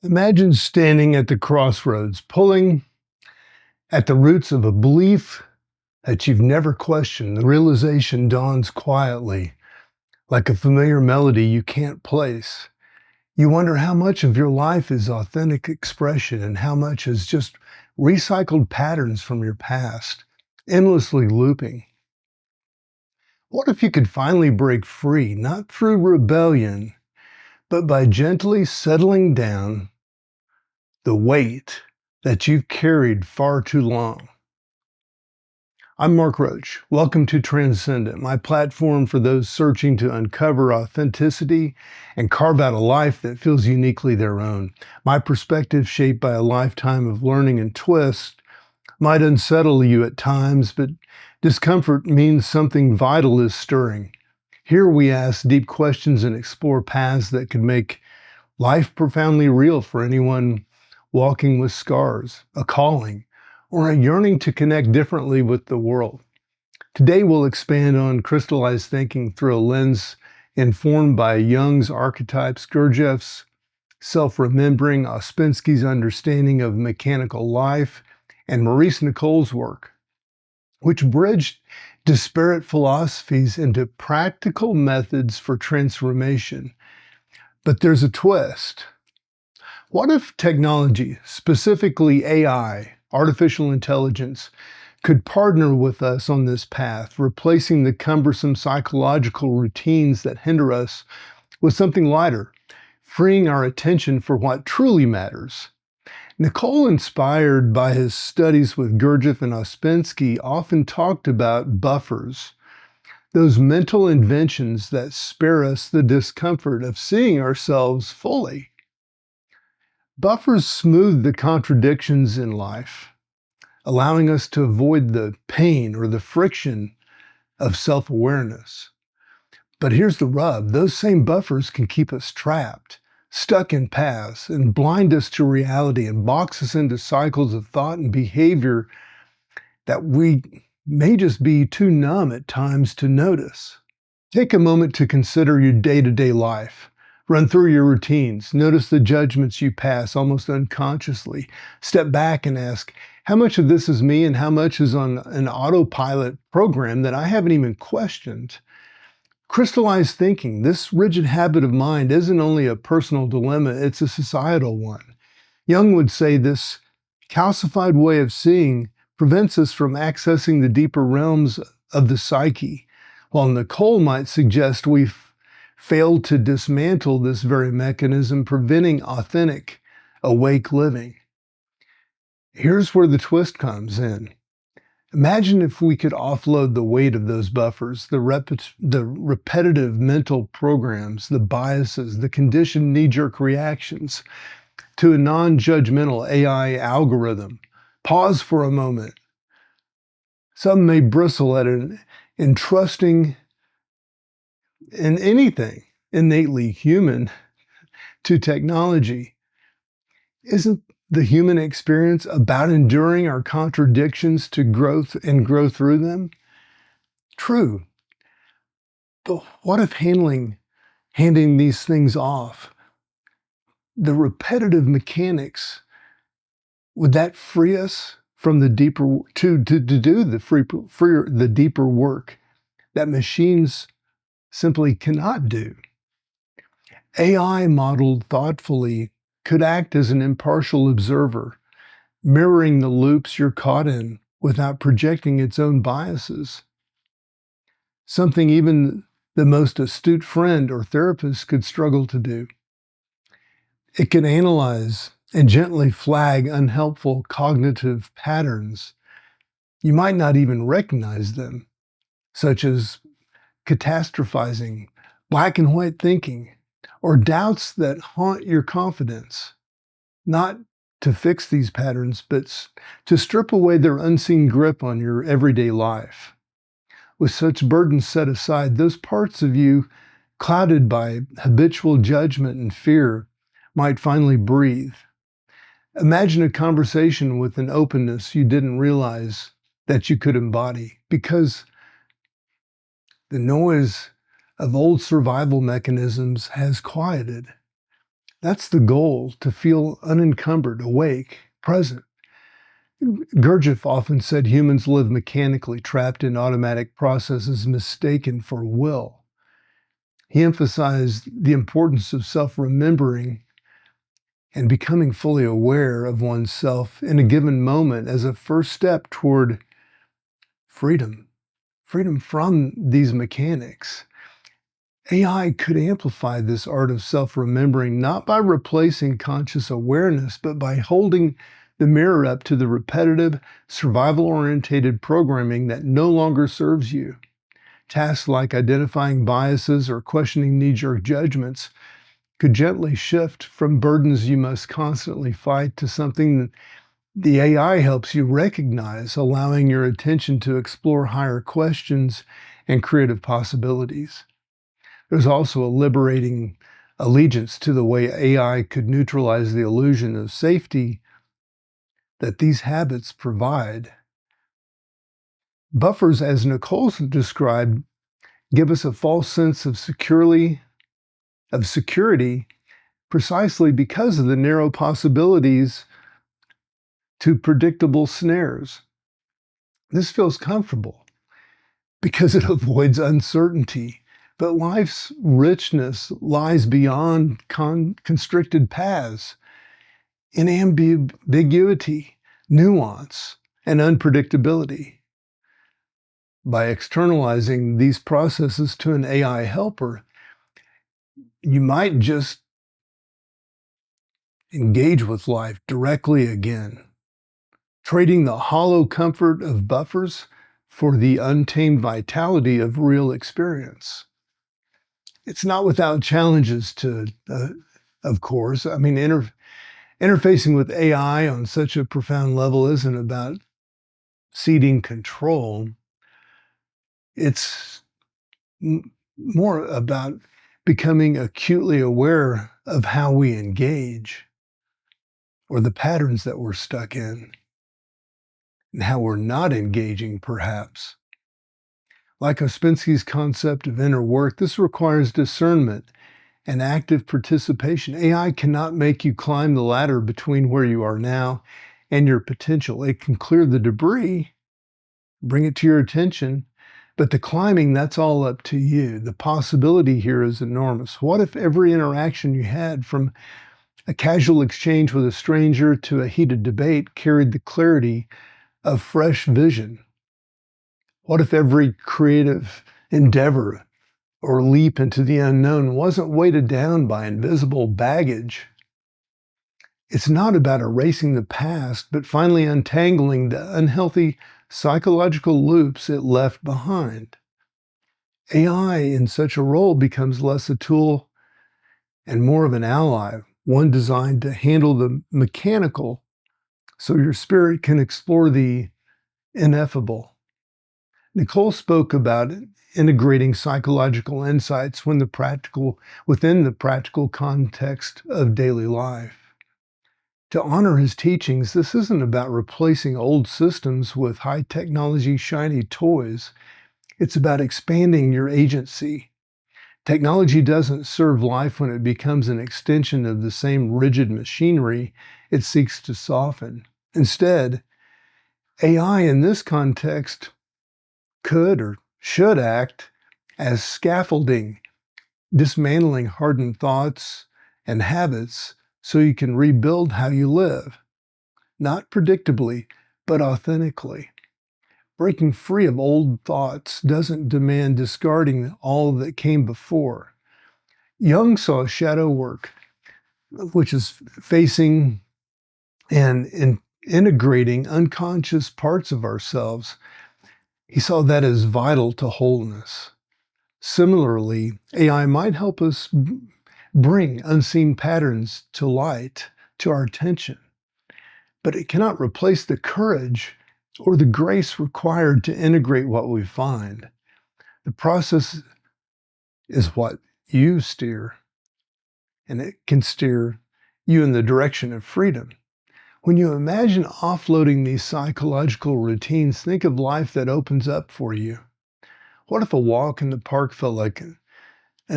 Imagine standing at the crossroads, pulling at the roots of a belief that you've never questioned. The realization dawns quietly, like a familiar melody you can't place. You wonder how much of your life is authentic expression and how much is just recycled patterns from your past, endlessly looping. What if you could finally break free, not through rebellion, but by gently settling down the weight that you've carried far too long? I'm Mark Roach. Welcome to Transcendent, my platform for those searching to uncover authenticity and carve out a life that feels uniquely their own. My perspective, shaped by a lifetime of learning and twist, might unsettle you at times, but discomfort means something vital is stirring. Here we ask deep questions and explore paths that could make life profoundly real for anyone walking with scars, a calling, or a yearning to connect differently with the world. Today, we'll expand on crystallized thinking through a lens informed by Jung's archetypes, Gurdjieff's self-remembering, Ouspensky's understanding of mechanical life, and Maurice Nicole's work, which bridged disparate philosophies into practical methods for transformation. But there's a twist. What if technology, specifically AI, artificial intelligence, could partner with us on this path, replacing the cumbersome psychological routines that hinder us with something lighter, freeing our attention for what truly matters? Nicole, inspired by his studies with Gurdjieff and Ouspensky, often talked about buffers, those mental inventions that spare us the discomfort of seeing ourselves fully. Buffers smooth the contradictions in life, allowing us to avoid the pain or the friction of self-awareness. But here's the rub. Those same buffers can keep us trapped, stuck in paths, and blind us to reality and box us into cycles of thought and behavior that we may just be too numb at times to notice. Take a moment to consider your day-to-day life. Run through your routines. Notice the judgments you pass almost unconsciously. Step back and ask, how much of this is me and how much is on an autopilot program that I haven't even questioned? Crystallized thinking, this rigid habit of mind, isn't only a personal dilemma, it's a societal one. Jung would say this calcified way of seeing prevents us from accessing the deeper realms of the psyche, while Nicole might suggest we've failed to dismantle this very mechanism, preventing authentic, awake living. Here's where the twist comes in. Imagine if we could offload the weight of those buffers, the repetitive mental programs, the biases, the conditioned knee-jerk reactions, to a non-judgmental AI algorithm. Pause for a moment. Some may bristle at it in trusting in anything innately human to technology. Isn't the human experience about enduring our contradictions to growth and grow through them? True. But what if handing these things off, the repetitive mechanics, would that free us from the deeper to do the deeper work that machines simply cannot do? AI modeled thoughtfully could act as an impartial observer, mirroring the loops you're caught in without projecting its own biases. Something even the most astute friend or therapist could struggle to do. It can analyze and gently flag unhelpful cognitive patterns. You might not even recognize them, such as catastrophizing, black and white thinking, or doubts that haunt your confidence. Not to fix these patterns, but to strip away their unseen grip on your everyday life. With such burdens set aside, those parts of you clouded by habitual judgment and fear might finally breathe. Imagine a conversation with an openness you didn't realize that you could embody, because the noise of old survival mechanisms has quieted. That's the goal, to feel unencumbered, awake, present. Gurdjieff often said humans live mechanically, trapped in automatic processes mistaken for will. He emphasized the importance of self-remembering and becoming fully aware of oneself in a given moment as a first step toward freedom, freedom from these mechanics. AI could amplify this art of self-remembering, not by replacing conscious awareness, but by holding the mirror up to the repetitive, survival-oriented programming that no longer serves you. Tasks like identifying biases or questioning knee-jerk judgments could gently shift from burdens you must constantly fight to something that the AI helps you recognize, allowing your attention to explore higher questions and creative possibilities. There's also a liberating allegiance to the way AI could neutralize the illusion of safety that these habits provide. Buffers, as Nicole described, give us a false sense of security precisely because of the narrow possibilities to predictable snares. This feels comfortable because it avoids uncertainty. But life's richness lies beyond constricted paths, in ambiguity, nuance, and unpredictability. By externalizing these processes to an AI helper, you might just engage with life directly again, trading the hollow comfort of buffers for the untamed vitality of real experience. It's not without challenges of course. I mean, interfacing with AI on such a profound level isn't about ceding control. It's more about becoming acutely aware of how we engage or the patterns that we're stuck in and how we're not engaging, perhaps. Like Ouspensky's concept of inner work, this requires discernment and active participation. AI cannot make you climb the ladder between where you are now and your potential. It can clear the debris, bring it to your attention, but the climbing, that's all up to you. The possibility here is enormous. What if every interaction you had, from a casual exchange with a stranger to a heated debate, carried the clarity of fresh vision? What if every creative endeavor or leap into the unknown wasn't weighted down by invisible baggage? It's not about erasing the past, but finally untangling the unhealthy psychological loops it left behind. AI in such a role becomes less a tool and more of an ally, one designed to handle the mechanical so your spirit can explore the ineffable. Nicole spoke about integrating psychological insights within the practical context of daily life. To honor his teachings, this isn't about replacing old systems with high technology shiny toys. It's about expanding your agency. Technology doesn't serve life when it becomes an extension of the same rigid machinery it seeks to soften. Instead, AI in this context could or should act as scaffolding, dismantling hardened thoughts and habits so you can rebuild how you live, not predictably, but authentically. Breaking free of old thoughts doesn't demand discarding all that came before. Jung saw shadow work, which is facing and integrating unconscious parts of ourselves. He saw that as vital to wholeness. Similarly, AI might help us bring unseen patterns to light, to our attention, but it cannot replace the courage or the grace required to integrate what we find. The process is what you steer, and it can steer you in the direction of freedom. When you imagine offloading these psychological routines, think of life that opens up for you. What if a walk in the park felt like an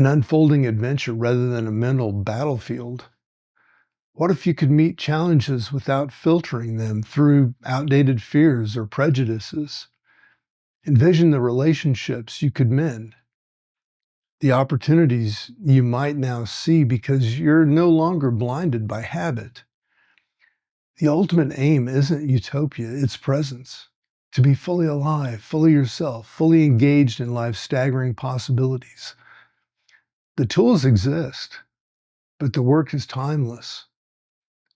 unfolding adventure rather than a mental battlefield? What if you could meet challenges without filtering them through outdated fears or prejudices? Envision the relationships you could mend, the opportunities you might now see because you're no longer blinded by habit. The ultimate aim isn't utopia, it's presence. To be fully alive, fully yourself, fully engaged in life's staggering possibilities. The tools exist, but the work is timeless.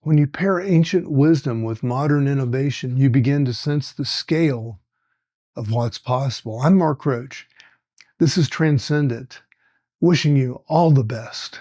When you pair ancient wisdom with modern innovation, you begin to sense the scale of what's possible. I'm Mark Roach. This is Transcendent, wishing you all the best.